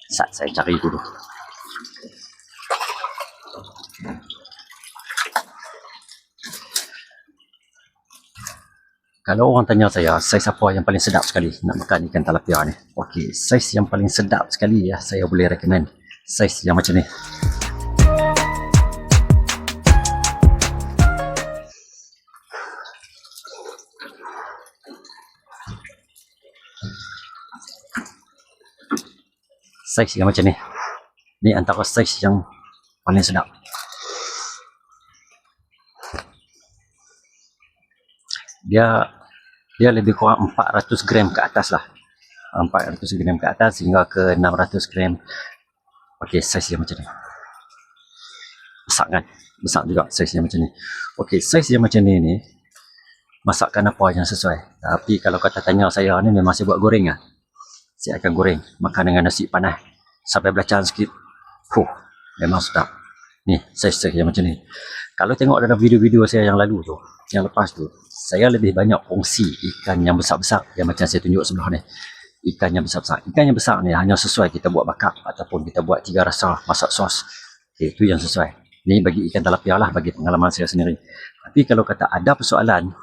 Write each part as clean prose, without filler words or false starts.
Saya cari dulu. Kalau orang tanya saya, saiz apa yang paling sedap sekali nak makan ikan tilapia ni? Okey, saiz yang paling sedap sekali ya, saya boleh recommend saiz yang macam ni. Saiz yang macam ni. Ni antara saiz yang paling sedap. Dia lebih kurang 400 gram ke atas lah. 400 gram ke atas hingga ke 600 gram. Okey, saiz yang macam ni. Besar kan? Besar juga saiz yang macam ni. Okey, saiz yang macam ni masakan apa yang sesuai. Tapi kalau kata tanya saya ni memang saya buat goreng lah. Saya akan goreng, makan dengan nasi panas sampai belacan sikit. Memang sedap. Ni saiz yang macam ni. Kalau tengok dalam video-video saya yang lalu tu, yang lepas tu, saya lebih banyak kongsi ikan yang besar-besar yang macam saya tunjuk sebelah ni. Ikan yang besar-besar. Ikan yang besar ni hanya sesuai kita buat bakar ataupun kita buat 3 rasa masak sos. Okay, itu yang sesuai. Ni bagi ikan tilapia lah, bagi pengalaman saya sendiri. Tapi kalau kata ada persoalan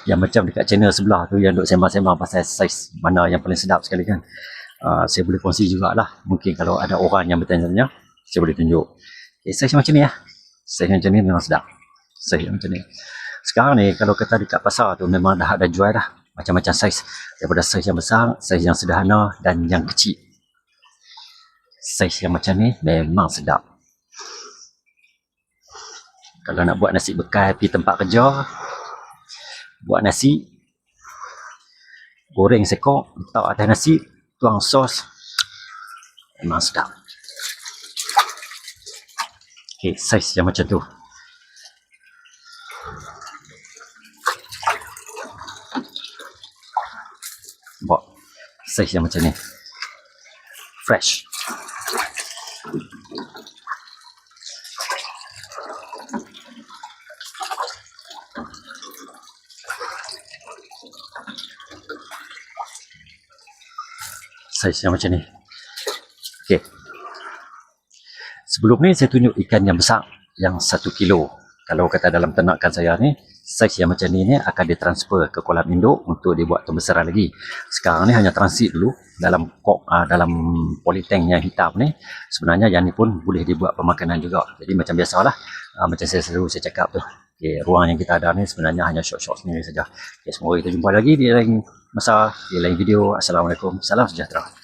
yang macam dekat channel sebelah tu yang duk sembang-sembang pasal saiz mana yang paling sedap sekali kan, saya boleh kongsi jugalah. Mungkin kalau ada orang yang bertanya-tanya, saya boleh tunjuk. Okay, saiz macam ni ya. Saiz macam ni memang sedap. Saiz macam ni. Sekarang ni kalau kata dekat pasar tu memang dah ada jual dah macam-macam saiz, daripada saiz yang besar, saiz yang sederhana dan yang kecil. Saiz yang macam ni memang sedap. Kalau nak buat nasi bekal pergi tempat kerja, buat nasi, goreng sekok, letak atas nasi, tuang sos, memang sedap. Okay, saiz yang macam tu. Buat saiz yang macam ni, fresh. Saiz yang macam ni. Okey. Sebelum ni saya tunjuk ikan yang besar yang 1 kilo. Kalau kata dalam ternakan saya ni, saiz yang macam ni akan ditransfer ke kolam induk untuk dibuat pembesaran lagi. Sekarang ni hanya transit dulu dalam dalam polytank yang hitam ni. Sebenarnya yang ni pun boleh dibuat pemakanan juga. Jadi macam biasalah, macam saya selalu cakap tu. Okay, ruang yang kita ada ni sebenarnya hanya short-short sendiri saja. Okay, semoga kita jumpa lagi di lain masa, di lain video. Assalamualaikum, salam sejahtera.